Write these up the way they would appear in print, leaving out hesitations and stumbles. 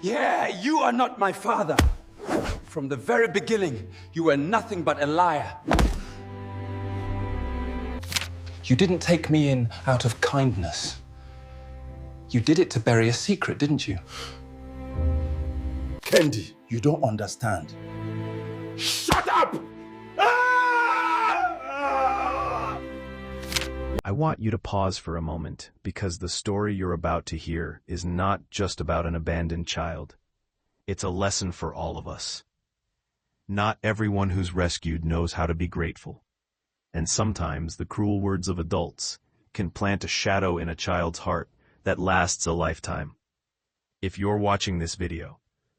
Yeah, you are not my father. From the very beginning, you were nothing but a liar. You didn't take me in out of kindness. You did it to bury a secret, didn't you? Kendi, you don't understand. Shut up! I want you to pause for a moment, because the story you're about to hear is not just about an abandoned child. It's a lesson for all of us. Not everyone who's rescued knows how to be grateful. And sometimes the cruel words of adults can plant a shadow in a child's heart that lasts a lifetime. If you're watching this video,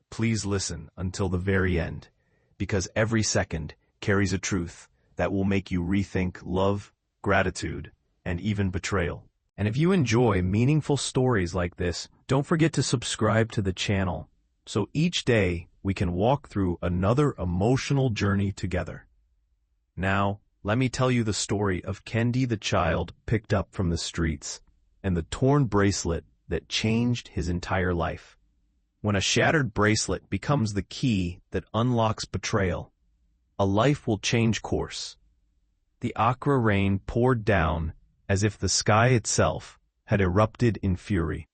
please listen until the very end, because every second carries a truth that will make you rethink love, gratitude, and even betrayal. And if you enjoy meaningful stories like this, don't forget to subscribe to the channel, so each day we can walk through another emotional journey together. Now, let me tell you the story of Kendi the child picked up from the streets, and the torn bracelet that changed his entire life. When a shattered bracelet becomes the key that unlocks betrayal, a life will change course. The Accra rain poured down as if the sky itself had erupted in fury.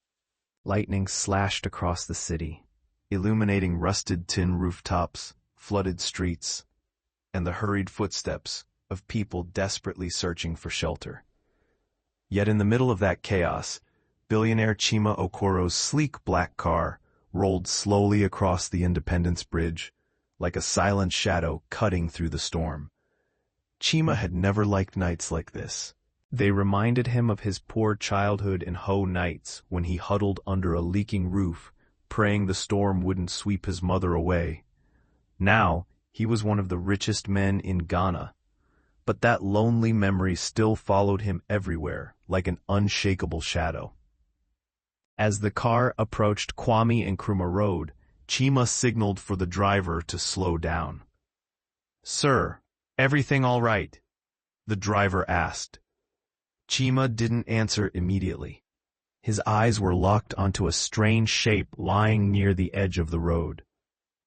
Lightning slashed across the city, illuminating rusted tin rooftops, flooded streets, and the hurried footsteps of people desperately searching for shelter. Yet in the middle of that chaos, billionaire Chima Okoro's sleek black car rolled slowly across the Independence Bridge, like a silent shadow cutting through the storm. Chima had never liked nights like this. They reminded him of his poor childhood in Ho nights when he huddled under a leaking roof, praying the storm wouldn't sweep his mother away. Now, he was one of the richest men in Ghana. But that lonely memory still followed him everywhere, like an unshakable shadow. As the car approached Kwame Nkrumah Road, Chima signaled for the driver to slow down. "Sir, everything all right?" the driver asked. Chima didn't answer immediately. His eyes were locked onto a strange shape lying near the edge of the road.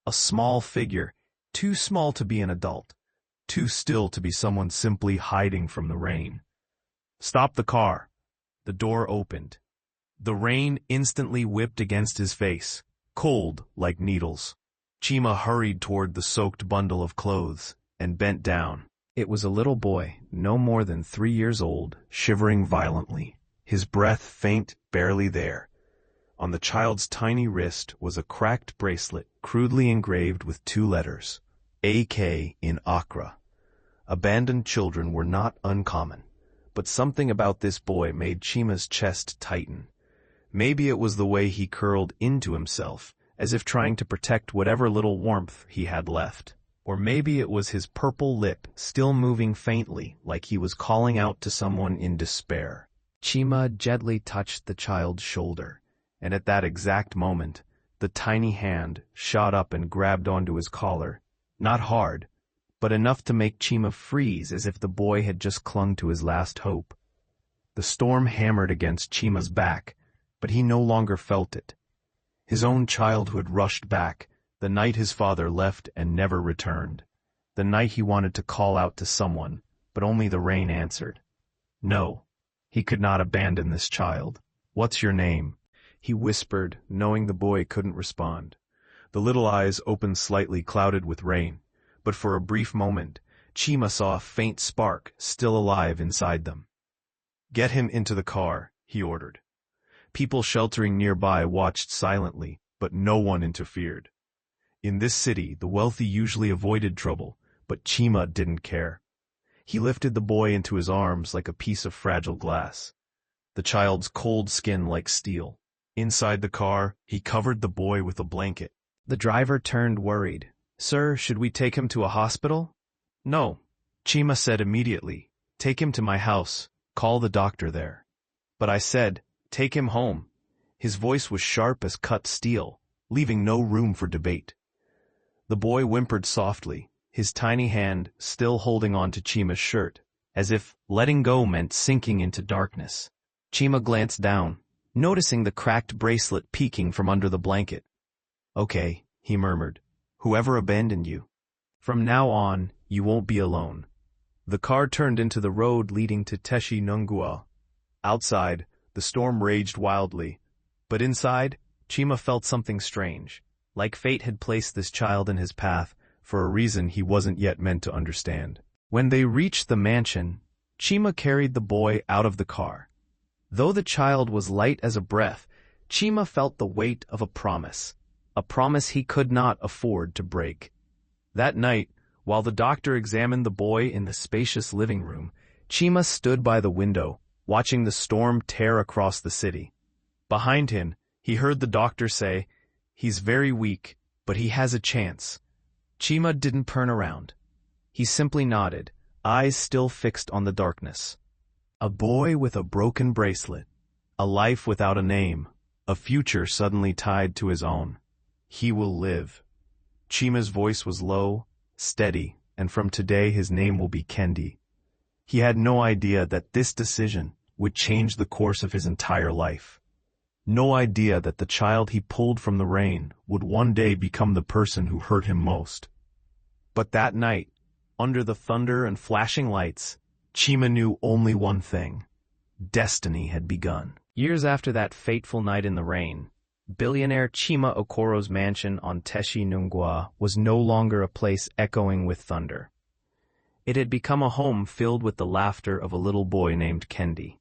A small figure, too small to be an adult, too still to be someone simply hiding from the rain. "Stop the car." The door opened. The rain instantly whipped against his face, cold like needles. Chima hurried toward the soaked bundle of clothes and bent down. It was a little boy, no more than 3 years old, shivering violently, his breath faint, barely there. On the child's tiny wrist was a cracked bracelet crudely engraved with 2 letters, AK in Accra. Abandoned children were not uncommon, but something about this boy made Chima's chest tighten. Maybe it was the way he curled into himself, as if trying to protect whatever little warmth he had left. Or maybe it was his purple lip still moving faintly, like he was calling out to someone in despair. Chima gently touched the child's shoulder, and at that exact moment, the tiny hand shot up and grabbed onto his collar. Not hard, but enough to make Chima freeze as if the boy had just clung to his last hope. The storm hammered against Chima's back, but he no longer felt it. His own childhood rushed back, the night his father left and never returned. The night he wanted to call out to someone, but only the rain answered. No, he could not abandon this child. "What's your name?" he whispered, knowing the boy couldn't respond. The little eyes opened slightly, clouded with rain, but for a brief moment, Chima saw a faint spark still alive inside them. "Get him into the car," he ordered. People sheltering nearby watched silently, but no one interfered. In this city, the wealthy usually avoided trouble, but Chima didn't care. He lifted the boy into his arms like a piece of fragile glass, the child's cold skin like steel. Inside the car, he covered the boy with a blanket. The driver turned worried. "Sir, should we take him to a hospital?" "No," Chima said immediately. "Take him to my house. Call the doctor there." "But I said, take him home." His voice was sharp as cut steel, leaving no room for debate. The boy whimpered softly, his tiny hand still holding on to Chima's shirt, as if letting go meant sinking into darkness. Chima glanced down, noticing the cracked bracelet peeking from under the blanket. Okay, he murmured. Whoever abandoned you. From now on, you won't be alone. The car turned into the road leading to Teshi Nungua. Outside, the storm raged wildly. But inside, Chima felt something strange, like fate had placed this child in his path for a reason he wasn't yet meant to understand. When they reached the mansion, Chima carried the boy out of the car. Though the child was light as a breath, Chima felt the weight of a promise he could not afford to break. That night, while the doctor examined the boy in the spacious living room, Chima stood by the window, watching the storm tear across the city. Behind him, he heard the doctor say, "He's very weak, but he has a chance." Chima didn't turn around. He simply nodded, eyes still fixed on the darkness. A boy with a broken bracelet, a life without a name, a future suddenly tied to his own. He will live. Chima's voice was low, steady, and from today his name will be Kendi. He had no idea that this decision would change the course of his entire life. No idea that the child he pulled from the rain would one day become the person who hurt him most. But that night, under the thunder and flashing lights, Chima knew only one thing. Destiny had begun. Years after that fateful night in the rain, billionaire Chima Okoro's mansion on Teshi Nungua was no longer a place echoing with thunder. It had become a home filled with the laughter of a little boy named Kendi.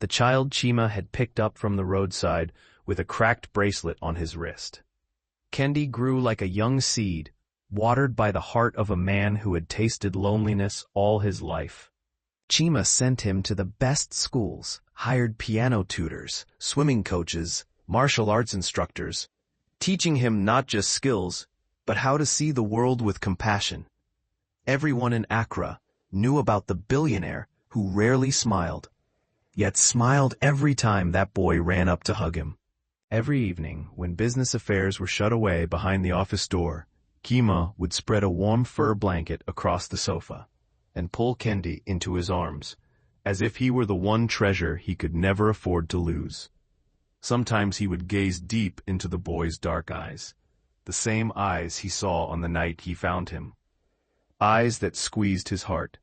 The child Chima had picked up from the roadside with a cracked bracelet on his wrist. Kendi grew like a young seed, watered by the heart of a man who had tasted loneliness all his life. Chima sent him to the best schools, hired piano tutors, swimming coaches, martial arts instructors, teaching him not just skills, but how to see the world with compassion. Everyone in Accra knew about the billionaire who rarely smiled, yet smiled every time that boy ran up to hug him. Every evening, when business affairs were shut away behind the office door, Chima would spread a warm fur blanket across the sofa and pull Kendi into his arms, as if he were the one treasure he could never afford to lose. Sometimes he would gaze deep into the boy's dark eyes, the same eyes he saw on the night he found him. Eyes that squeezed his heart.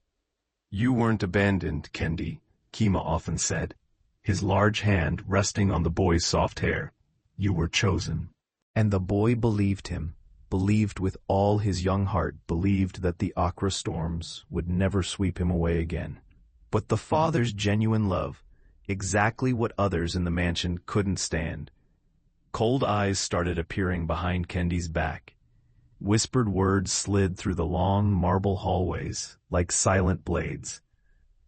"You weren't abandoned, Kendi," Chima often said, his large hand resting on the boy's soft hair. "You were chosen." And the boy believed him, believed with all his young heart, believed that the Accra storms would never sweep him away again. But the father's genuine love, exactly what others in the mansion couldn't stand. Cold eyes started appearing behind Kendi's back. Whispered words slid through the long marble hallways like silent blades.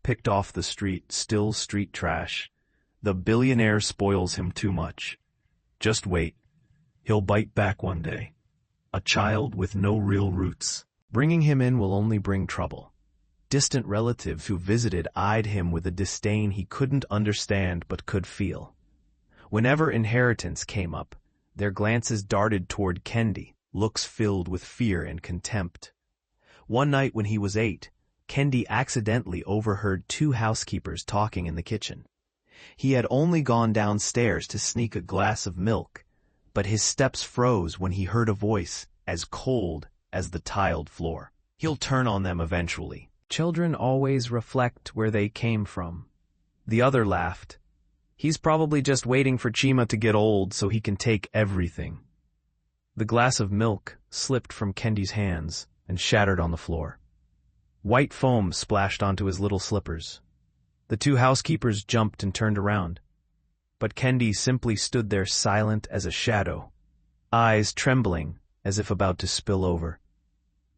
Picked off the street, still street trash. The billionaire spoils him too much. Just wait. He'll bite back one day. A child with no real roots. Bringing him in will only bring trouble. Distant relatives who visited eyed him with a disdain he couldn't understand but could feel. Whenever inheritance came up, their glances darted toward Kendi, looks filled with fear and contempt. One night when he was 8, Kendi accidentally overheard 2 housekeepers talking in the kitchen. He had only gone downstairs to sneak a glass of milk, but his steps froze when he heard a voice as cold as the tiled floor. He'll turn on them eventually. Children always reflect where they came from. The other laughed. He's probably just waiting for Chima to get old so he can take everything. The glass of milk slipped from Kendi's hands and shattered on the floor. White foam splashed onto his little slippers. The 2 housekeepers jumped and turned around. But Kendi simply stood there silent as a shadow, eyes trembling as if about to spill over.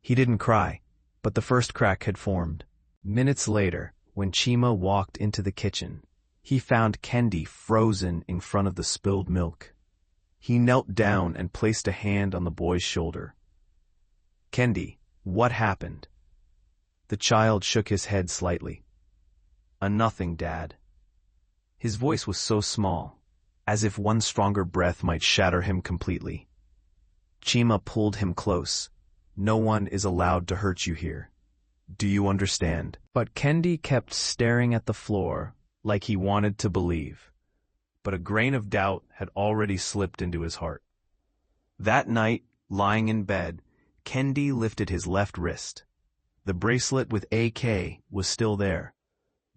He didn't cry, but the first crack had formed. Minutes later, when Chima walked into the kitchen, he found Kendi frozen in front of the spilled milk. He knelt down and placed a hand on the boy's shoulder. "Kendi, what happened?" The child shook his head slightly. "Nothing, Dad." His voice was so small, as if one stronger breath might shatter him completely. Chima pulled him close. "No one is allowed to hurt you here. Do you understand?" But Kendi kept staring at the floor like he wanted to believe. But a grain of doubt had already slipped into his heart. That night, lying in bed, Kendi lifted his left wrist. The bracelet with AK was still there,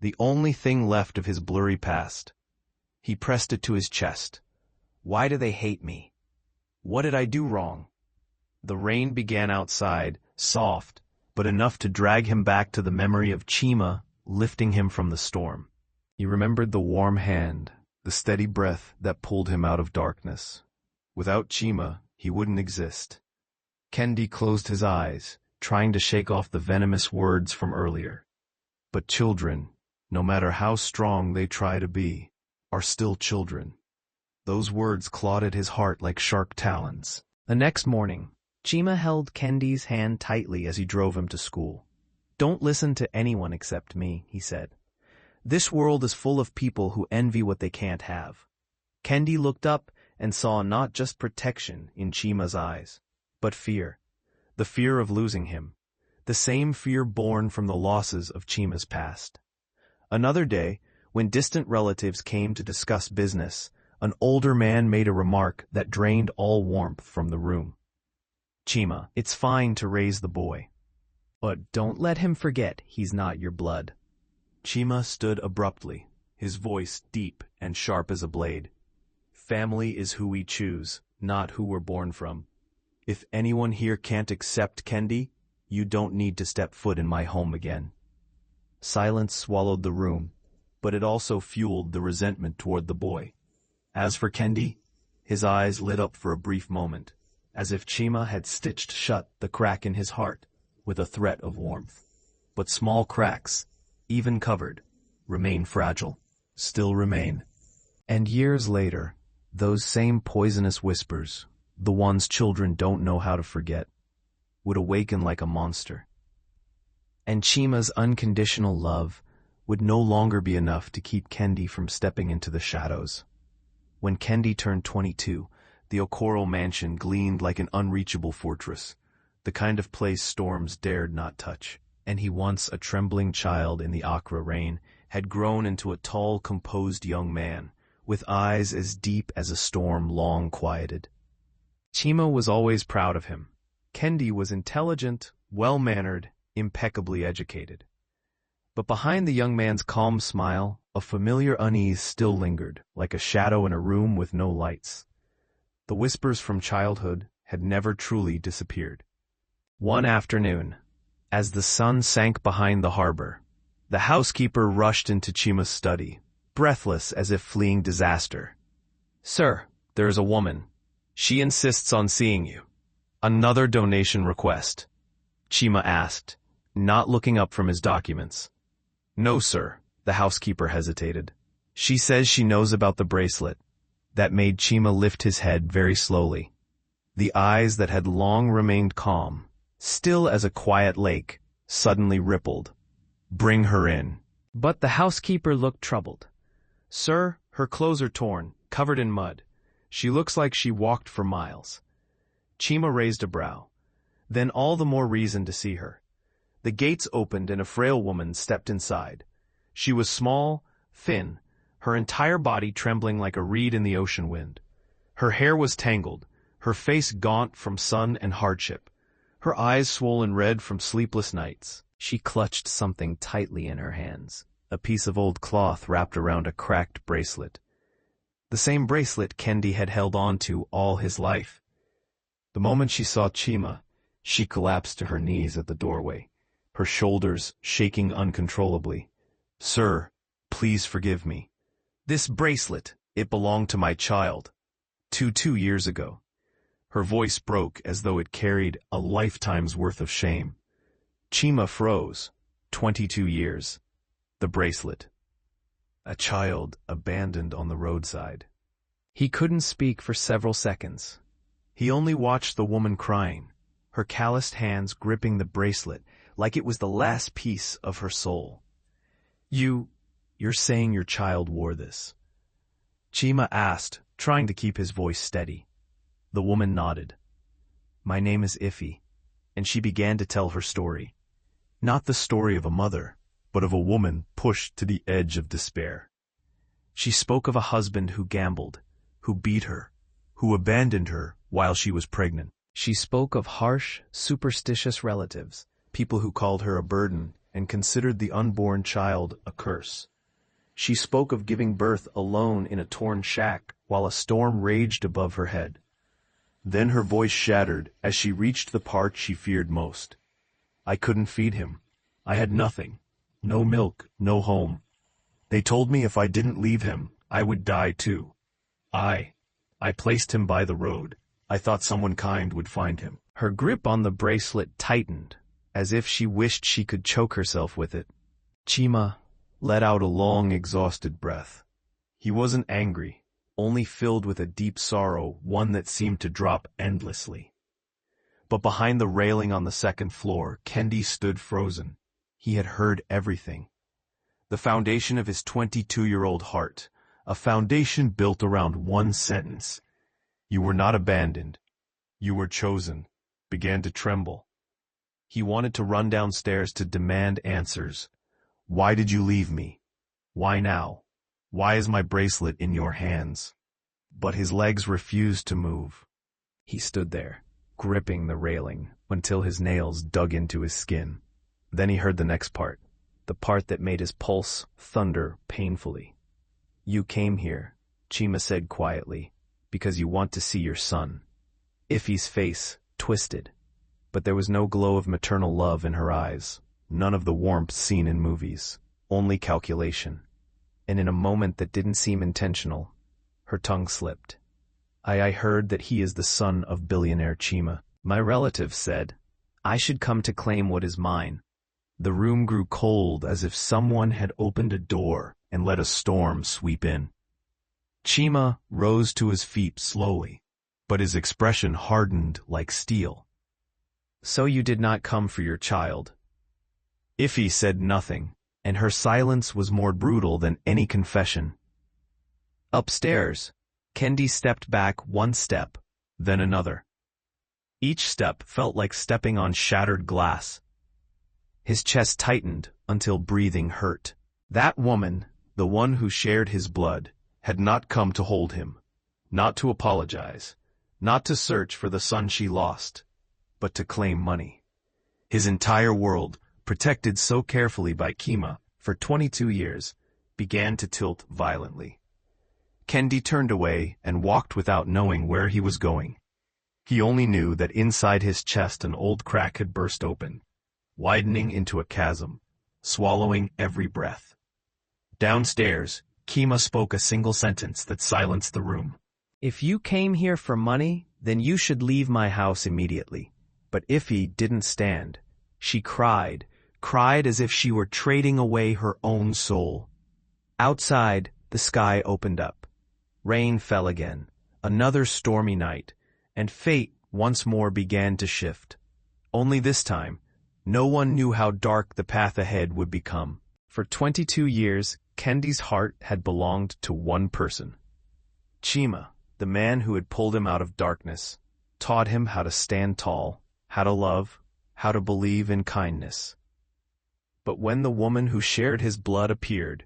the only thing left of his blurry past. He pressed it to his chest. Why do they hate me? What did I do wrong? The rain began outside, soft, but enough to drag him back to the memory of Chima lifting him from the storm. He remembered the warm hand, the steady breath that pulled him out of darkness. Without Chima, he wouldn't exist. Kendi closed his eyes, trying to shake off the venomous words from earlier. But children, no matter how strong they try to be, are still children. Those words clawed at his heart like sharp talons. The next morning, Chima held Kendi's hand tightly as he drove him to school. "Don't listen to anyone except me," he said. "This world is full of people who envy what they can't have." Kendi looked up and saw not just protection in Chima's eyes, but fear. The fear of losing him. The same fear born from the losses of Chima's past. Another day, when distant relatives came to discuss business, an older man made a remark that drained all warmth from the room. "Chima, it's fine to raise the boy, but don't let him forget he's not your blood." Chima stood abruptly, his voice deep and sharp as a blade. "Family is who we choose, not who we're born from. If anyone here can't accept Kendi, you don't need to step foot in my home again." Silence swallowed the room, but it also fueled the resentment toward the boy. As for Kendi, his eyes lit up for a brief moment, as if Chima had stitched shut the crack in his heart with a threat of warmth. But small cracks, even covered, remain fragile, still remain. And years later, those same poisonous whispers, the ones children don't know how to forget, would awaken like a monster. And Chima's unconditional love would no longer be enough to keep Kendi from stepping into the shadows. When Kendi turned 22, the Okoro mansion gleamed like an unreachable fortress, the kind of place storms dared not touch. And he, once a trembling child in the Accra rain, had grown into a tall, composed young man, with eyes as deep as a storm long quieted. Chima was always proud of him. Kendi was intelligent, well-mannered, impeccably educated. But behind the young man's calm smile, a familiar unease still lingered, like a shadow in a room with no lights. The whispers from childhood had never truly disappeared. One afternoon, as the sun sank behind the harbor, the housekeeper rushed into Chima's study, breathless as if fleeing disaster. "Sir, there is a woman. She insists on seeing you." "Another donation request?" Chima asked, not looking up from his documents. "No, sir," the housekeeper hesitated. "She says she knows about the bracelet." That made Chima lift his head very slowly. The eyes that had long remained calm, still as a quiet lake, suddenly rippled. "Bring her in." But the housekeeper looked troubled. "Sir, her clothes are torn, covered in mud. She looks like she walked for miles." Chima raised a brow. Then all the more reason to see her. The gates opened and a frail woman stepped inside. She was small, thin, her entire body trembling like a reed in the ocean wind. Her hair was tangled, her face gaunt from sun and hardship, her eyes swollen red from sleepless nights. She clutched something tightly in her hands, a piece of old cloth wrapped around a cracked bracelet. The same bracelet Kendi had held on to all his life. The moment she saw Chima, she collapsed to her knees at the doorway, her shoulders shaking uncontrollably. "Sir, please forgive me. This bracelet, it belonged to my child. 2 years ago." Her voice broke as though it carried a lifetime's worth of shame. Chima froze. 22 years. The bracelet. A child abandoned on the roadside. He couldn't speak for several seconds. He only watched the woman crying, her calloused hands gripping the bracelet like it was the last piece of her soul. You're saying your child wore this?" Chima asked, trying to keep his voice steady. The woman nodded. "My name is Iffy," and she began to tell her story. Not the story of a mother, but of a woman pushed to the edge of despair. She spoke of a husband who gambled, who beat her, who abandoned her while she was pregnant. She spoke of harsh, superstitious relatives, people who called her a burden and considered the unborn child a curse. She spoke of giving birth alone in a torn shack while a storm raged above her head. Then her voice shattered as she reached the part she feared most. I couldn't feed him. I had nothing. No milk, no home. They told me if I didn't leave him, I would die too. I placed him by the road. I thought someone kind would find him. Her grip on the bracelet tightened, as if she wished she could choke herself with it. Chima let out a long, exhausted breath. He wasn't angry, only filled with a deep sorrow, one that seemed to drop endlessly. But behind the railing on the second floor, Kendi stood frozen. He had heard everything. The foundation of his 22-year-old heart, a foundation built around one sentence. You were not abandoned. You were chosen. Began to tremble. He wanted to run downstairs to demand answers. Why did you leave me? Why now? Why is my bracelet in your hands? But his legs refused to move. He stood there, gripping the railing, until his nails dug into his skin. Then he heard the next part, the part that made his pulse thunder painfully. You came here, Chima said quietly, because you want to see your son. Iffy's face twisted, but there was no glow of maternal love in her eyes, none of the warmth seen in movies, only calculation. And in a moment that didn't seem intentional, her tongue slipped. I heard that he is the son of billionaire Chima. My relative said, I should come to claim what is mine. The room grew cold as if someone had opened a door and let a storm sweep in. Chima rose to his feet slowly, but his expression hardened like steel. So you did not come for your child. Iffy said nothing, and her silence was more brutal than any confession. Upstairs, Kendi stepped back one step, then another. Each step felt like stepping on shattered glass. His chest tightened until breathing hurt. That woman, the one who shared his blood, had not come to hold him, not to apologize, not to search for the son she lost, but to claim money. His entire world, protected so carefully by Chima for 22 years, began to tilt violently. Kendi turned away and walked without knowing where he was going. He only knew that inside his chest an old crack had burst open, widening into a chasm, swallowing every breath. Downstairs, Chima spoke a single sentence that silenced the room. If you came here for money, then you should leave my house immediately. But Iffy didn't stand. She cried as if she were trading away her own soul. Outside, the sky opened up. Rain fell again, another stormy night, and fate once more began to shift. Only this time, no one knew how dark the path ahead would become. For 22 years, Kendi's heart had belonged to one person. Chima, the man who had pulled him out of darkness, taught him how to stand tall, how to love, how to believe in kindness. But when the woman who shared his blood appeared,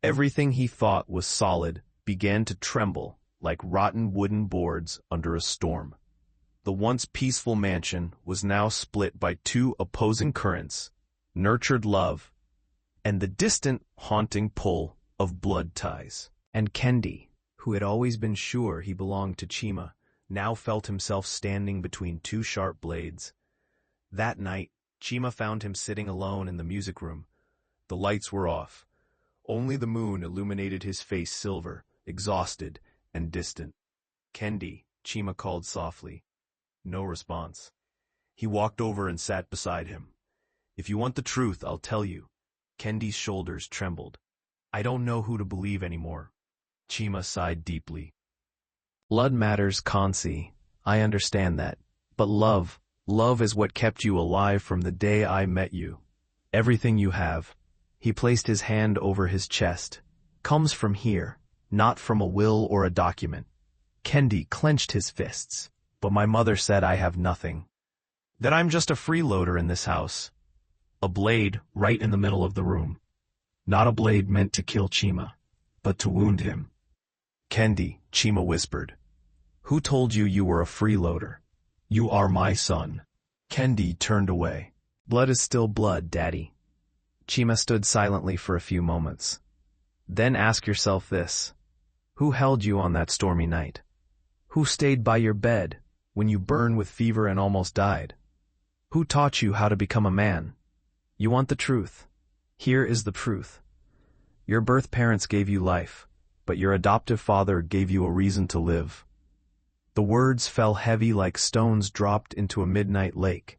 everything he thought was solid began to tremble like rotten wooden boards under a storm. The once peaceful mansion was now split by two opposing currents, nurtured love, and the distant, haunting pull of blood ties. And Kendi, who had always been sure he belonged to Chima, now felt himself standing between two sharp blades. That night, Chima found him sitting alone in the music room. The lights were off. Only the moon illuminated his face silver, exhausted and distant. Kendi, Chima called softly. No response. He walked over and sat beside him. If you want the truth, I'll tell you. Kendi's shoulders trembled. I don't know who to believe anymore. Chima sighed deeply. Blood matters, Kansi. I understand that. But love is what kept you alive from the day I met you. Everything you have, he placed his hand over his chest, comes from here, not from a will or a document. Kendi clenched his fists. But my mother said I have nothing. That I'm just a freeloader in this house. A blade right in the middle of the room. Not a blade meant to kill Chima, but to wound him. Kendi, Chima whispered. Who told you you were a freeloader? You are my son. Kendi turned away. Blood is still blood, Daddy. Chima stood silently for a few moments. Then ask yourself this. Who held you on that stormy night? Who stayed by your bed when you burned with fever and almost died? Who taught you how to become a man? You want the truth. Here is the truth. Your birth parents gave you life, but your adoptive father gave you a reason to live. The words fell heavy like stones dropped into a midnight lake.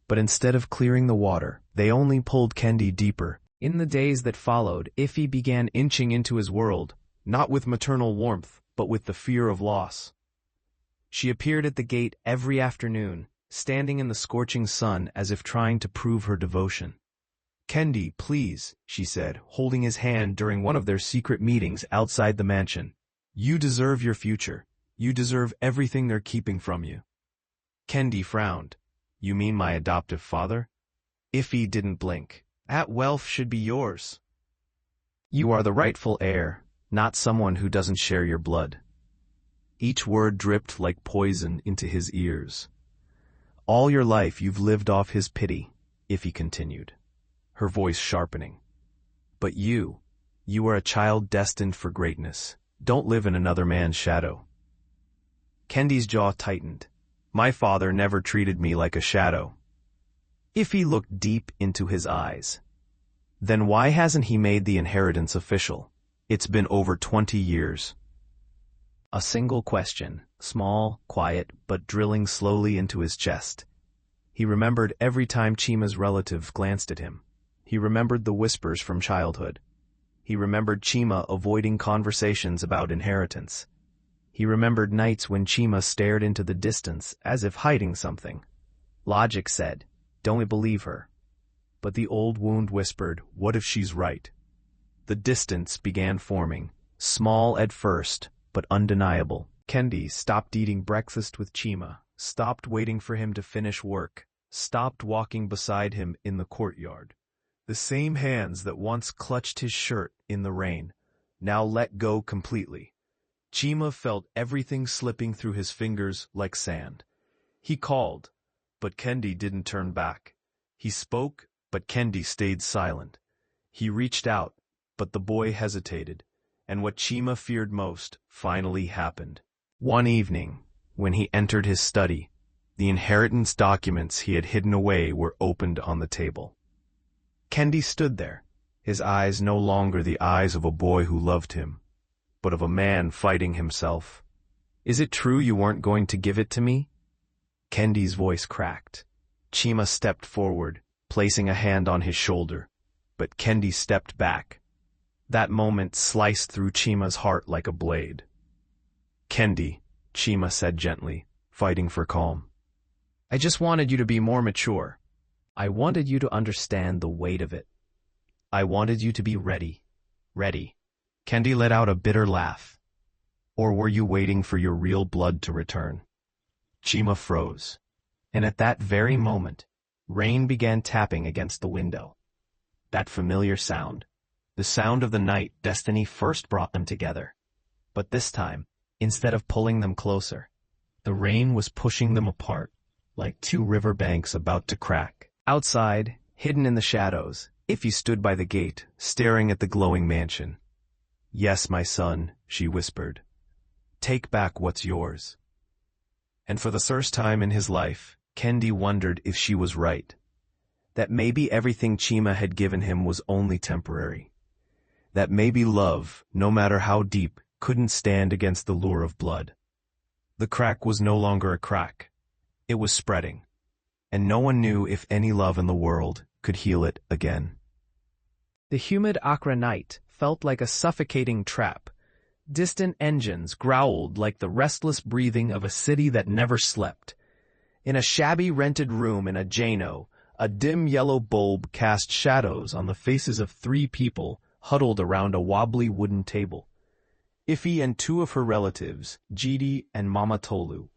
But instead of clearing the water, they only pulled Kendi deeper. In the days that followed, Iffy began inching into his world, not with maternal warmth, but with the fear of loss. She appeared at the gate every afternoon, standing in the scorching sun as if trying to prove her devotion. "Kendi, please," she said, holding his hand during one of their secret meetings outside the mansion. "You deserve your future. You deserve everything they're keeping from you." Kendi frowned. "You mean my adoptive father?" Iffy didn't blink. "That wealth should be yours. You are the rightful heir, not someone who doesn't share your blood." Each word dripped like poison into his ears. "All your life you've lived off his pity," Iffy continued, her voice sharpening. "But you are a child destined for greatness. Don't live in another man's shadow." Kendi's jaw tightened. "My father never treated me like a shadow." Iffy looked deep into his eyes. "Then why hasn't he made the inheritance official? It's been over 20 years. A single question, small, quiet, but drilling slowly into his chest. He remembered every time Chima's relative glanced at him. He remembered the whispers from childhood. He remembered Chima avoiding conversations about inheritance. He remembered nights when Chima stared into the distance as if hiding something. Logic said, "Don't believe her." But the old wound whispered, "What if she's right?" The distance began forming, small at first, but undeniable. Kendi stopped eating breakfast with Chima, stopped waiting for him to finish work, stopped walking beside him in the courtyard. The same hands that once clutched his shirt in the rain now let go completely. Chima felt everything slipping through his fingers like sand. He called, but Kendi didn't turn back. He spoke, but Kendi stayed silent. He reached out, but the boy hesitated, and what Chima feared most finally happened. One evening, when he entered his study, the inheritance documents he had hidden away were opened on the table. Kendi stood there, his eyes no longer the eyes of a boy who loved him, but of a man fighting himself. "Is it true you weren't going to give it to me?" Kendi's voice cracked. Chima stepped forward, placing a hand on his shoulder, but Kendi stepped back. That moment sliced through Chima's heart like a blade. "Kendi," Chima said gently, fighting for calm. "I just wanted you to be more mature. I wanted you to understand the weight of it. I wanted you to be ready. Ready." Kendi let out a bitter laugh. "Or were you waiting for your real blood to return?" Chima froze. And at that very moment, rain began tapping against the window. That familiar sound. The sound of the night destiny first brought them together. But this time, instead of pulling them closer, the rain was pushing them apart, like two river banks about to crack. Outside, hidden in the shadows, Iffy stood by the gate, staring at the glowing mansion. "Yes, my son," she whispered. "Take back what's yours." And for the first time in his life, Kendi wondered if she was right. That maybe everything Chima had given him was only temporary. That maybe love, no matter how deep, couldn't stand against the lure of blood. The crack was no longer a crack. It was spreading. And no one knew if any love in the world could heal it again. The humid Accra night felt like a suffocating trap. Distant engines growled like the restless breathing of a city that never slept. In a shabby rented room in a Jano, a dim yellow bulb cast shadows on the faces of 3 people huddled around a wobbly wooden table. Iffy and 2 of her relatives, Jidi and Mama Tolu.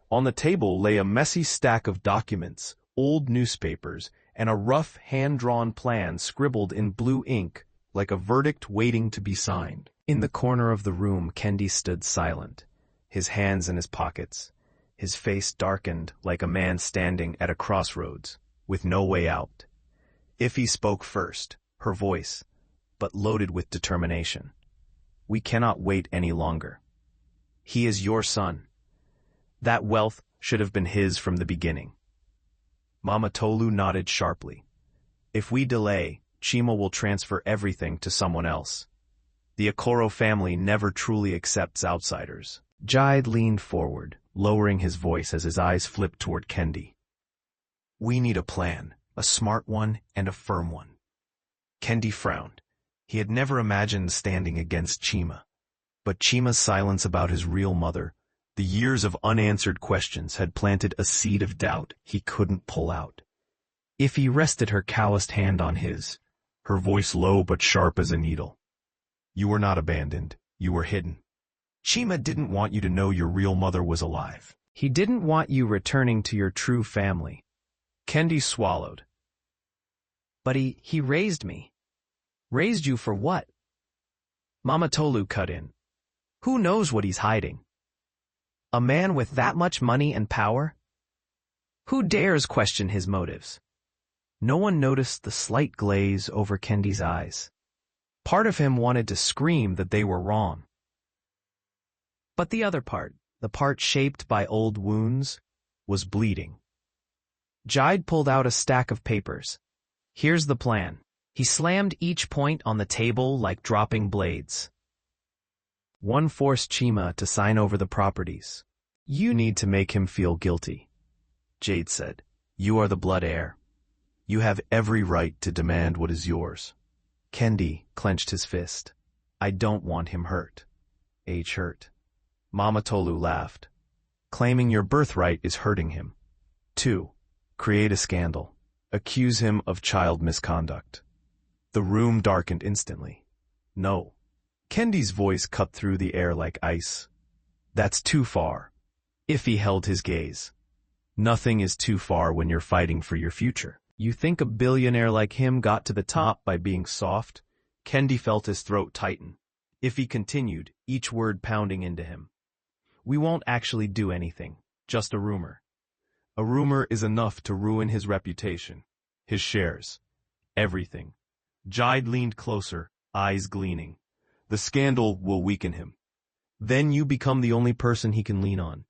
On the table lay a messy stack of documents, old newspapers, and a rough hand-drawn plan scribbled in blue ink like a verdict waiting to be signed. In the corner of the room, Kendi stood silent, his hands in his pockets, his face darkened like a man standing at a crossroads, with no way out. Ify spoke first, her voice, but loaded with determination. We cannot wait any longer. He is your son. That wealth should have been his from the beginning. Mama Tolu nodded sharply. If we delay, Chima will transfer everything to someone else. The Okoro family never truly accepts outsiders. Jide leaned forward, lowering his voice as his eyes flipped toward Kendi. We need a plan, a smart one and a firm one. Kendi frowned. He had never imagined standing against Chima. But Chima's silence about his real mother, the years of unanswered questions, had planted a seed of doubt he couldn't pull out. Ify rested her calloused hand on his, her voice low but sharp as a needle. You were not abandoned, you were hidden. Chima didn't want you to know your real mother was alive. He didn't want you returning to your true family. Kendi swallowed. But he raised me. Raised you for what? Mama Tolu cut in. Who knows what he's hiding? A man with that much money and power? Who dares question his motives? No one noticed the slight glaze over Kendi's eyes. Part of him wanted to scream that they were wrong. But the other part, the part shaped by old wounds, was bleeding. Jide pulled out a stack of papers. Here's the plan. He slammed each point on the table like dropping blades. One forced Chima to sign over the properties. You need to make him feel guilty. Jade said, you are the blood heir. You have every right to demand what is yours. Kendi clenched his fist. I don't want him hurt. Hurt. Mama Tolu laughed. Claiming your birthright is hurting him. 2. Create a scandal. Accuse him of child misconduct. The room darkened instantly. No. Kendi's voice cut through the air like ice. That's too far. Ify held his gaze. Nothing is too far when you're fighting for your future. You think a billionaire like him got to the top by being soft? Kendi felt his throat tighten. Ify continued, each word pounding into him. We won't actually do anything, just a rumor. A rumor is enough to ruin his reputation, his shares, everything. Jide leaned closer, eyes gleaming. The scandal will weaken him. Then you become the only person he can lean on.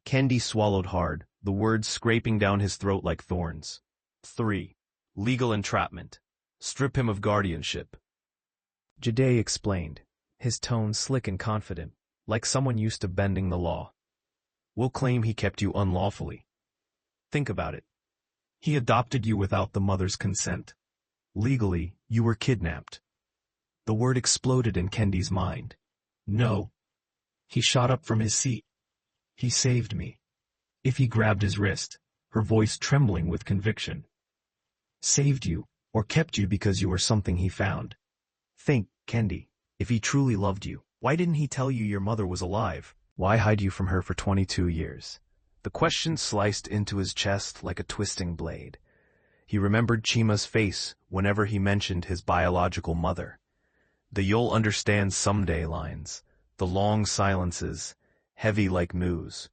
Kendi swallowed hard, the words scraping down his throat like thorns. 3. Legal entrapment. Strip him of guardianship. Jide explained, his tone slick and confident, like someone used to bending the law. We'll claim he kept you unlawfully. Think about it. He adopted you without the mother's consent. Legally, you were kidnapped. The word exploded in Kendi's mind. No. He shot up from his seat. He saved me. Ify grabbed his wrist, her voice trembling with conviction. Saved you, or kept you because you were something he found. Think, Kendi, if he truly loved you, why didn't he tell you your mother was alive? Why hide you from her for 22 years? The question sliced into his chest like a twisting blade. He remembered Chima's face whenever he mentioned his biological mother. The "you'll understand someday" lines, the long silences, heavy like moos.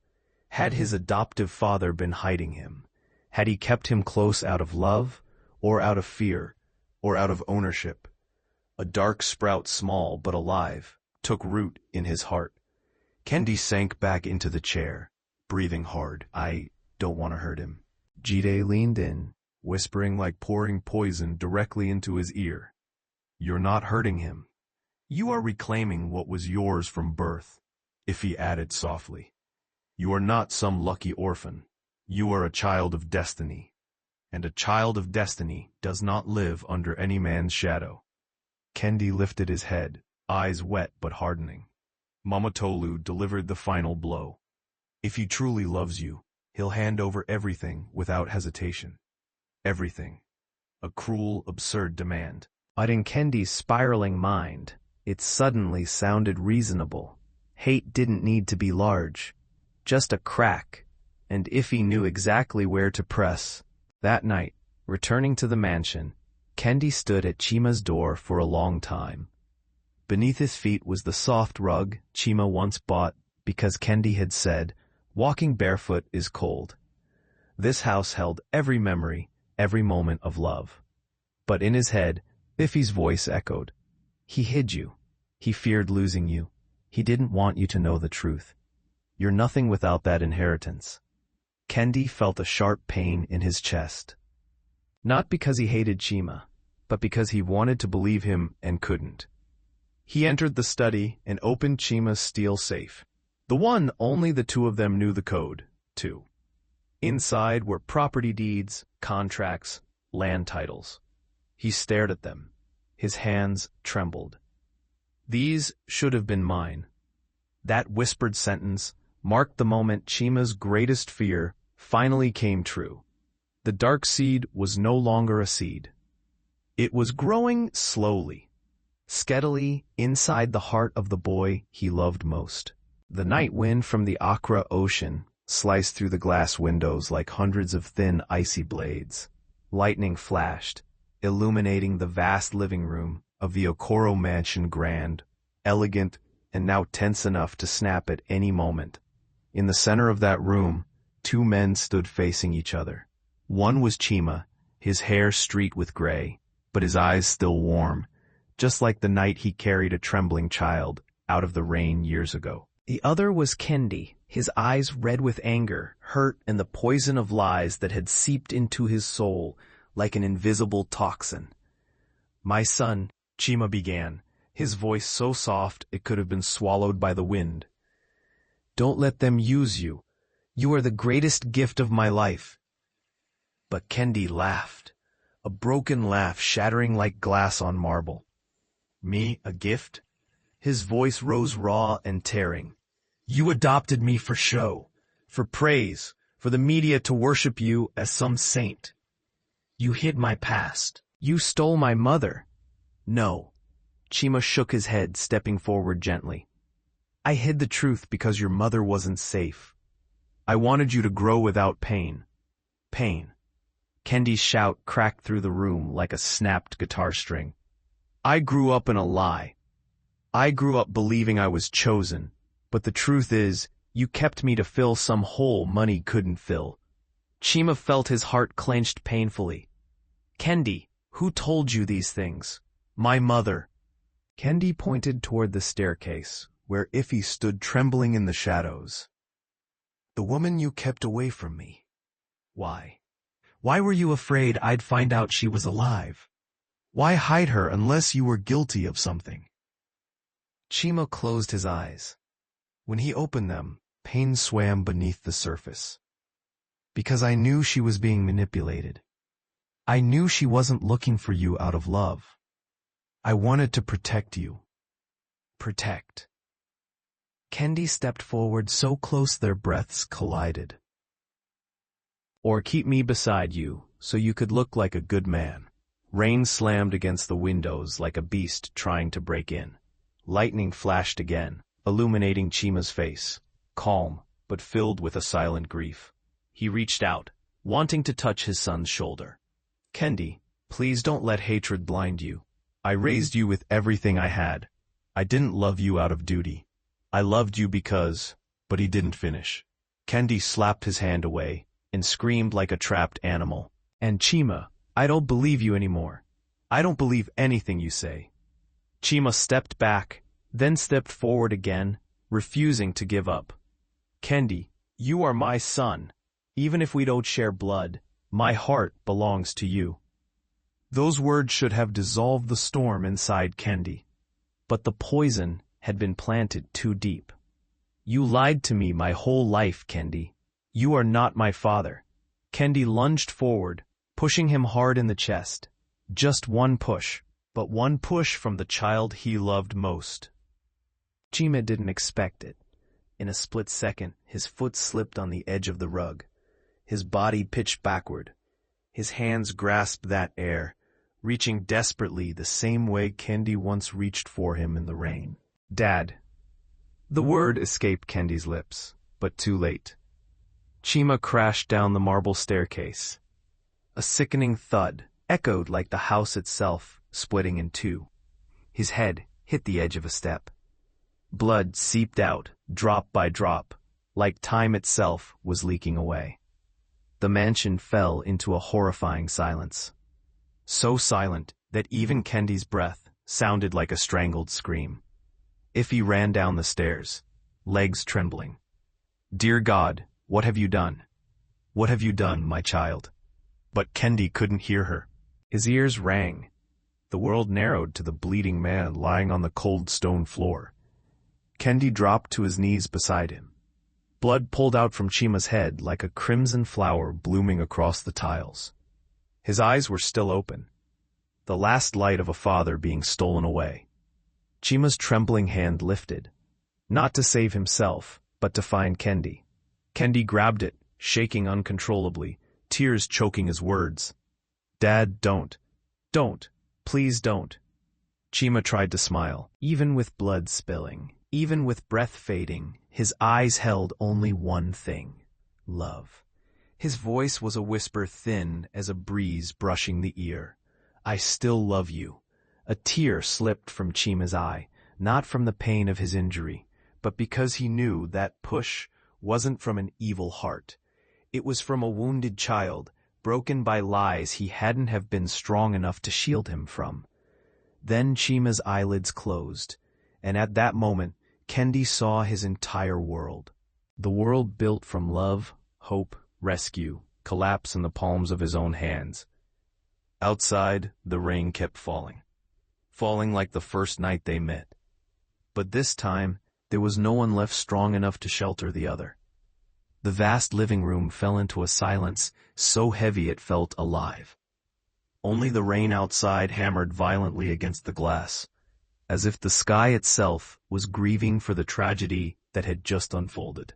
Had his adoptive father been hiding him? Had he kept him close out of love, or out of fear, or out of ownership? A dark sprout, small but alive, took root in his heart. Kendi sank back into the chair, breathing hard. I don't want to hurt him. Jide leaned in, whispering like pouring poison directly into his ear. You're not hurting him. You are reclaiming what was yours from birth, Ify added softly. You are not some lucky orphan. You are a child of destiny. And a child of destiny does not live under any man's shadow. Kendi lifted his head, eyes wet but hardening. Mama Tolu delivered the final blow. If he truly loves you, he'll hand over everything without hesitation. Everything. A cruel, absurd demand. But in Kendi's spiraling mind, it suddenly sounded reasonable. Hate didn't need to be large. Just a crack, and Ify knew exactly where to press. That night, returning to the mansion, Kendi stood at Chima's door for a long time. Beneath his feet was the soft rug Chima once bought because Kendi had said, "Walking barefoot is cold." This house held every memory, every moment of love. But in his head, Biffy's voice echoed. He hid you. He feared losing you. He didn't want you to know the truth. You're nothing without that inheritance. Kendi felt a sharp pain in his chest. Not because he hated Chima, but because he wanted to believe him and couldn't. He entered the study and opened Chima's steel safe. The one only the two of them knew the code to. Inside were property deeds, contracts, land titles. He stared at them. His hands trembled. These should have been mine. That whispered sentence marked the moment Chima's greatest fear finally came true. The dark seed was no longer a seed. It was growing slowly, steadily inside the heart of the boy he loved most. The night wind from the Accra Ocean sliced through the glass windows like hundreds of thin, icy blades. Lightning flashed, illuminating the vast living room of the Okoro mansion, grand, elegant, and now tense enough to snap at any moment. In the center of that room, two men stood facing each other. One was Chima, his hair streaked with gray, but his eyes still warm, just like the night he carried a trembling child out of the rain years ago. The other was Kendi, his eyes red with anger, hurt, and the poison of lies that had seeped into his soul like an invisible toxin. "My son," Chima began, his voice so soft it could have been swallowed by the wind. "Don't let them use you. You are the greatest gift of my life." But Kendi laughed, a broken laugh shattering like glass on marble. "Me, a gift?" His voice rose raw and tearing. "You adopted me for show, for praise, for the media to worship you as some saint. You hid my past. You stole my mother." "No." Chima shook his head, stepping forward gently. "I hid the truth because your mother wasn't safe. I wanted you to grow without pain. Pain." Kendi's shout cracked through the room like a snapped guitar string. "I grew up in a lie. I grew up believing I was chosen, but the truth is, you kept me to fill some hole money couldn't fill." Chima felt his heart clenched painfully. "Kendi, who told you these things?" "My mother." Kendi pointed toward the staircase, where Iffy stood trembling in the shadows. "The woman you kept away from me. Why? Why were you afraid I'd find out she was alive? Why hide her unless you were guilty of something?" Chima closed his eyes. When he opened them, pain swam beneath the surface. "Because I knew she was being manipulated. I knew she wasn't looking for you out of love. I wanted to protect you." Protect. Kendi stepped forward so close their breaths collided. "Or keep me beside you, so you could look like a good man." Rain slammed against the windows like a beast trying to break in. Lightning flashed again, illuminating Chima's face, calm, but filled with a silent grief. He reached out, wanting to touch his son's shoulder. "Kendi, please don't let hatred blind you. I raised you with everything I had. I didn't love you out of duty. I loved you because—" But he didn't finish. Kendi slapped his hand away and screamed like a trapped animal. "And Chima, I don't believe you anymore. I don't believe anything you say." Chima stepped back, then stepped forward again, refusing to give up. "Kendi, you are my son. Even if we don't share blood, my heart belongs to you." Those words should have dissolved the storm inside Kendi. But the poison had been planted too deep. "You lied to me my whole life, Kendi. You are not my father." Kendi lunged forward, pushing him hard in the chest. Just one push, but one push from the child he loved most. Chima didn't expect it. In a split second, his foot slipped on the edge of the rug. His body pitched backward. His hands grasped that air, reaching desperately the same way Kendi once reached for him in the rain. "Dad." The word escaped Kendi's lips, but too late. Chima crashed down the marble staircase. A sickening thud echoed like the house itself, splitting in two. His head hit the edge of a step. Blood seeped out, drop by drop, like time itself was leaking away. The mansion fell into a horrifying silence. So silent that even Kendi's breath sounded like a strangled scream. Ify ran down the stairs, legs trembling. "Dear God, what have you done? What have you done, my child?" But Kendi couldn't hear her. His ears rang. The world narrowed to the bleeding man lying on the cold stone floor. Kendi dropped to his knees beside him. Blood pulled out from Chima's head like a crimson flower blooming across the tiles. His eyes were still open, the last light of a father being stolen away. Chima's trembling hand lifted, not to save himself, but to find Kendi. Kendi grabbed it, shaking uncontrollably, tears choking his words. "Dad, don't. Don't. Please don't." Chima tried to smile. Even with blood spilling, even with breath fading, his eyes held only one thing: love. His voice was a whisper thin as a breeze brushing the ear. "I still love you." A tear slipped from Chima's eye, not from the pain of his injury, but because he knew that push wasn't from an evil heart. It was from a wounded child, broken by lies he hadn't have been strong enough to shield him from. Then Chima's eyelids closed, and at that moment, Kendi saw his entire world. The world built from love, hope, rescue, collapse in the palms of his own hands. Outside, the rain kept falling. Falling like the first night they met. But this time, there was no one left strong enough to shelter the other. The vast living room fell into a silence so heavy it felt alive. Only the rain outside hammered violently against the glass, as if the sky itself was grieving for the tragedy that had just unfolded.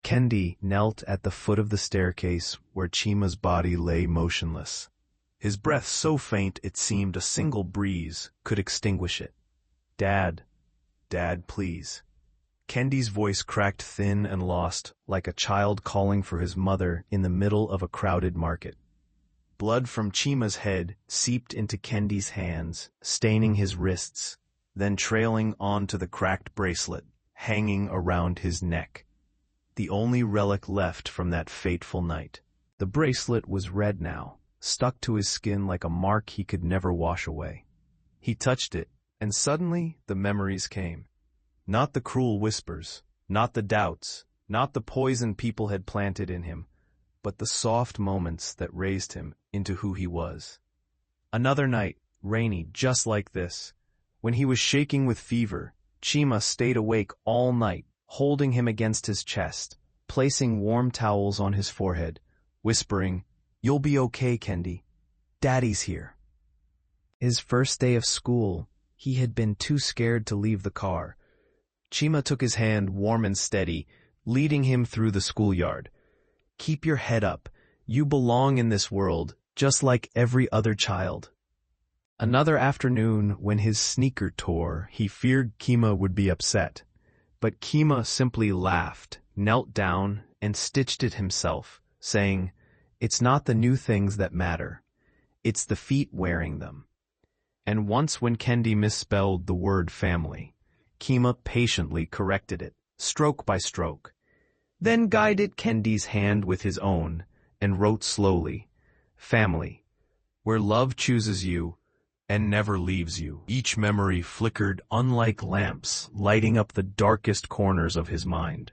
Kendi knelt at the foot of the staircase where Chima's body lay motionless, his breath so faint it seemed a single breeze could extinguish it. "Dad, Dad, please." Kendi's voice cracked thin and lost, like a child calling for his mother in the middle of a crowded market. Blood from Chima's head seeped into Kendi's hands, staining his wrists, then trailing onto the cracked bracelet, hanging around his neck. The only relic left from that fateful night. The bracelet was red now, stuck to his skin like a mark he could never wash away. He touched it, and suddenly the memories came. Not the cruel whispers, not the doubts, not the poison people had planted in him, but the soft moments that raised him into who he was. Another night, rainy just like this. When he was shaking with fever, Chima stayed awake all night, holding him against his chest, placing warm towels on his forehead, whispering, "You'll be okay, Kendi. Daddy's here." His first day of school, he had been too scared to leave the car. Chima took his hand warm and steady, leading him through the schoolyard. "Keep your head up. You belong in this world, just like every other child." Another afternoon, when his sneaker tore, he feared Chima would be upset. But Chima simply laughed, knelt down, and stitched it himself, saying, "It's not the new things that matter. It's the feet wearing them." And once when Kendi misspelled the word family, Chima patiently corrected it, stroke by stroke, then guided Kendi's hand with his own, and wrote slowly, "Family, where love chooses you and never leaves you." Each memory flickered unlike lamps, lighting up the darkest corners of his mind.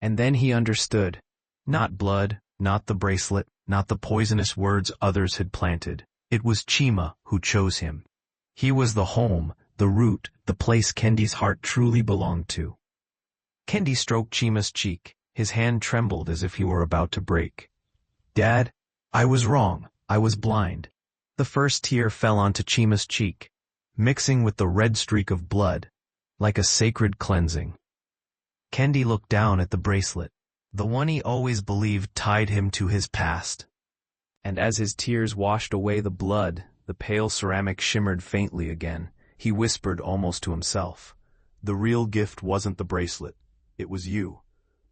And then he understood. Not blood, not the bracelet, not the poisonous words others had planted. It was Chima who chose him. He was the home, the root, the place Kendi's heart truly belonged to. Kendi stroked Chima's cheek. His hand trembled as if he were about to break. "Dad, I was wrong. I was blind." The first tear fell onto Chima's cheek, mixing with the red streak of blood, like a sacred cleansing. Kendi looked down at the bracelet, the one he always believed tied him to his past. And as his tears washed away the blood, the pale ceramic shimmered faintly again. He whispered almost to himself, "The real gift wasn't the bracelet. It was you."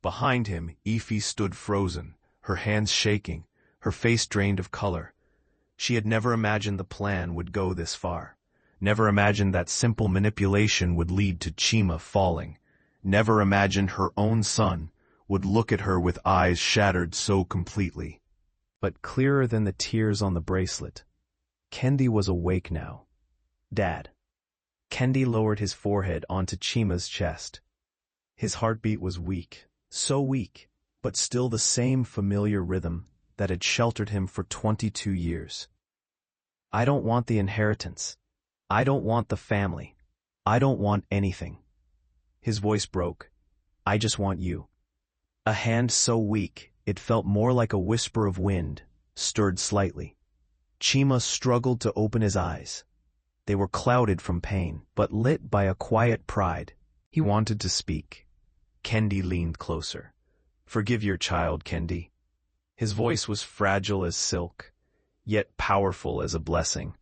Behind him, Ify stood frozen, her hands shaking, her face drained of color. She had never imagined the plan would go this far, never imagined that simple manipulation would lead to Chima falling, never imagined her own son would look at her with eyes shattered so completely. But clearer than the tears on the bracelet, Kendi was awake now. Dad. Kendi lowered his forehead onto Chima's chest. His heartbeat was weak, so weak, but still the same familiar rhythm that had sheltered him for 22 years. I don't want the inheritance. I don't want the family. I don't want anything. His voice broke. I just want you. A hand so weak, it felt more like a whisper of wind, stirred slightly. Chima struggled to open his eyes. They were clouded from pain, but lit by a quiet pride. He wanted to speak. Kendi leaned closer. Forgive your child, Kendi. His voice was fragile as silk, yet powerful as a blessing.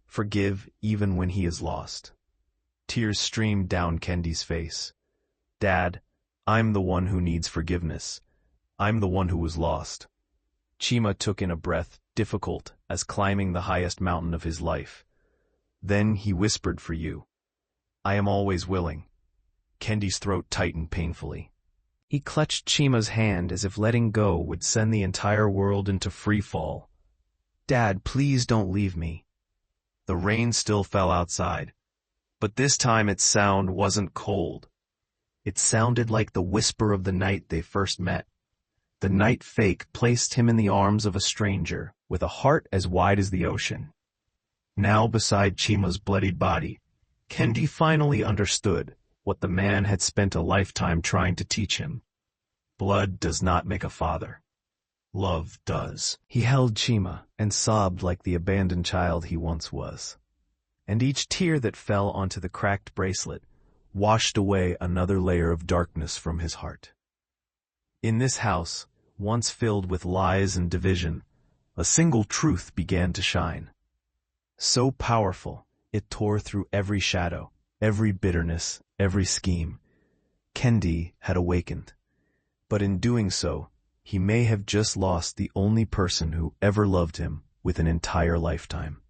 Forgive even when he is lost. Tears streamed down Kendi's face. Dad, I'm the one who needs forgiveness. I'm the one who was lost. Chima took in a breath, difficult as climbing the highest mountain of his life. Then he whispered for you. I am always willing. Kendi's throat tightened painfully. He clutched Chima's hand as if letting go would send the entire world into free fall. Dad, please don't leave me. The rain still fell outside, but this time its sound wasn't cold. It sounded like the whisper of the night they first met. The night fake placed him in the arms of a stranger with a heart as wide as the ocean. Now beside Chima's bloodied body, Kendi finally understood what the man had spent a lifetime trying to teach him. Blood does not make a father. Love does. He held Chima and sobbed like the abandoned child he once was. And each tear that fell onto the cracked bracelet washed away another layer of darkness from his heart. In this house, once filled with lies and division, a single truth began to shine. So powerful, it tore through every shadow, every bitterness, every scheme. Kendi had awakened. But in doing so, he may have just lost the only person who ever loved him with an entire lifetime.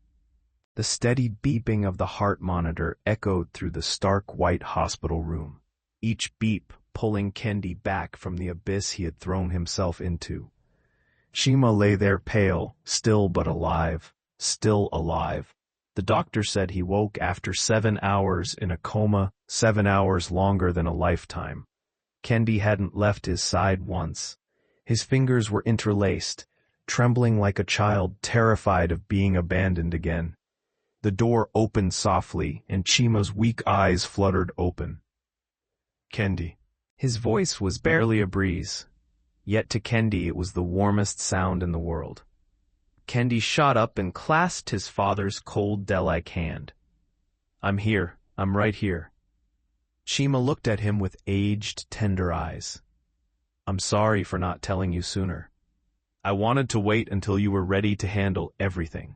The steady beeping of the heart monitor echoed through the stark white hospital room, each beep pulling Kendi back from the abyss he had thrown himself into. Chima lay there pale, still but alive, still alive. The doctor said he woke after 7 hours in a coma, 7 hours longer than a lifetime. Kendi hadn't left his side once. His fingers were interlaced, trembling like a child terrified of being abandoned again. The door opened softly, and Chima's weak eyes fluttered open. Kendi. His voice was barely a breeze, yet to Kendi it was the warmest sound in the world. Kendi shot up and clasped his father's cold, dead-like hand. I'm here. I'm right here. Chima looked at him with aged, tender eyes. I'm sorry for not telling you sooner. I wanted to wait until you were ready to handle everything.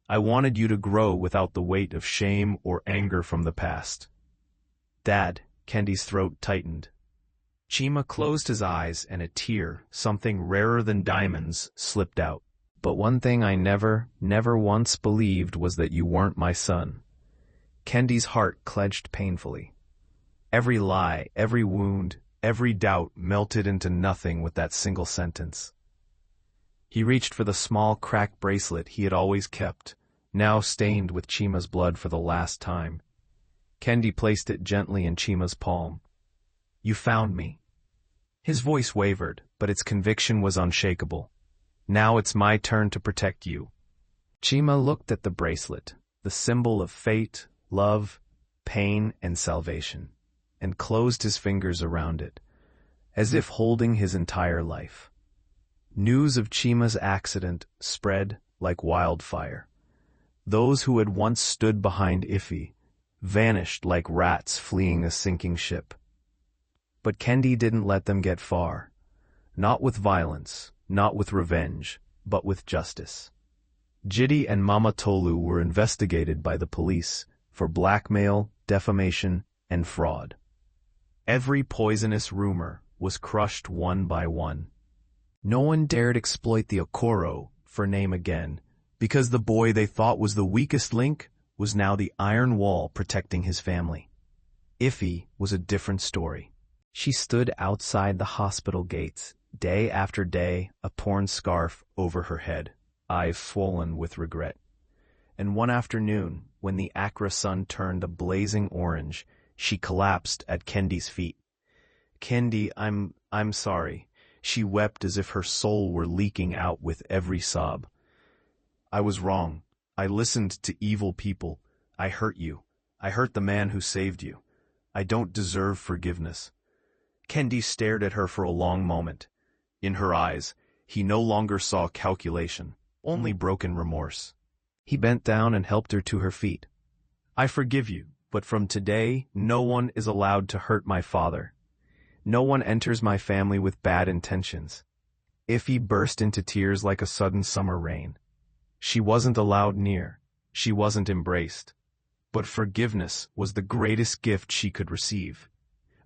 I wanted you to grow without the weight of shame or anger from the past. Dad, Kendi's throat tightened. Chima closed his eyes and a tear, something rarer than diamonds, slipped out. But one thing I never once believed was that you weren't my son. Kendi's heart clenched painfully. Every lie, every wound, every doubt melted into nothing with that single sentence. He reached for the small cracked bracelet he had always kept, now stained with Chima's blood for the last time. Kendi placed it gently in Chima's palm. You found me. His voice wavered, but its conviction was unshakable. Now it's my turn to protect you. Chima looked at the bracelet, the symbol of fate, love, pain, and salvation, and closed his fingers around it, as if holding his entire life. News of Chima's accident spread like wildfire. Those who had once stood behind Iffy vanished like rats fleeing a sinking ship. But Kendi didn't let them get far. Not with violence, not with revenge, but with justice. Jidi and Mama Tolu were investigated by the police for blackmail, defamation, and fraud. Every poisonous rumor was crushed one by one. No one dared exploit the Okoro for name again, because the boy they thought was the weakest link was now the iron wall protecting his family. Iffy was a different story. She stood outside the hospital gates, day after day, a torn scarf over her head, eyes swollen with regret. And one afternoon, when the Accra sun turned a blazing orange, she collapsed at Kendi's feet. "Kendi, I'm sorry." She wept as if her soul were leaking out with every sob. "I was wrong. I listened to evil people. I hurt you. I hurt the man who saved you. I don't deserve forgiveness." Kendi stared at her for a long moment. In her eyes, he no longer saw calculation, only broken remorse. He bent down and helped her to her feet. "I forgive you, but from today, no one is allowed to hurt my father. No one enters my family with bad intentions." Iffy burst into tears like a sudden summer rain. She wasn't allowed near. She wasn't embraced. But forgiveness was the greatest gift she could receive.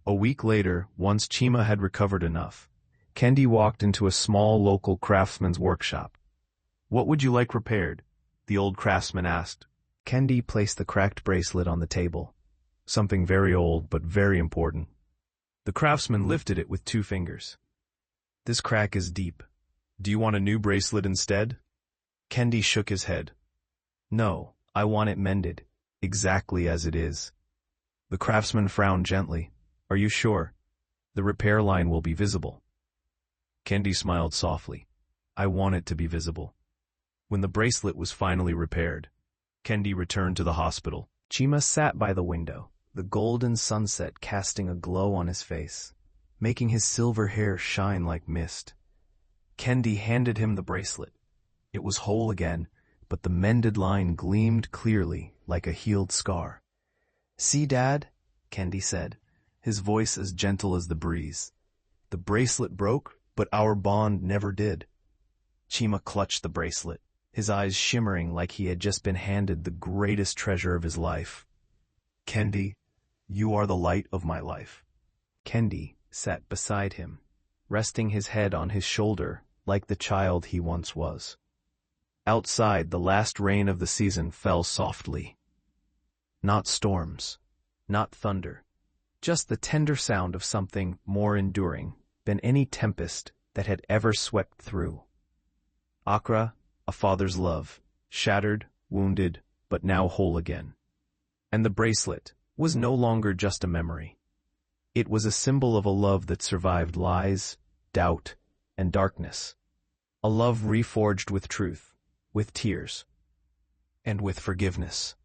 A week later, once Chima had recovered enough, Kendi walked into a small local craftsman's workshop. "What would you like repaired?" the old craftsman asked. Kendi placed the cracked bracelet on the table. Something very old but very important. The craftsman lifted it with 2 fingers. "This crack is deep. Do you want a new bracelet instead?" Kendi shook his head. "No, I want it mended, exactly as it is." The craftsman frowned gently. "Are you sure? The repair line will be visible." Kendi smiled softly. "I want it to be visible." When the bracelet was finally repaired, Kendi returned to the hospital. Chima sat by the window, the golden sunset casting a glow on his face, making his silver hair shine like mist. Kendi handed him the bracelet. It was whole again, but the mended line gleamed clearly like a healed scar. "See, Dad?" Kendi said, his voice as gentle as the breeze. "The bracelet broke, but our bond never did." Chima clutched the bracelet, his eyes shimmering like he had just been handed the greatest treasure of his life. "Kendi, you are the light of my life." Kendi sat beside him, resting his head on his shoulder like the child he once was. Outside, the last rain of the season fell softly. Not storms, not thunder, just the tender sound of something more enduring than any tempest that had ever swept through. Accra, a father's love, shattered, wounded, but now whole again. And the bracelet was no longer just a memory. It was a symbol of a love that survived lies, doubt, and darkness. A love reforged with truth, with tears, and with forgiveness.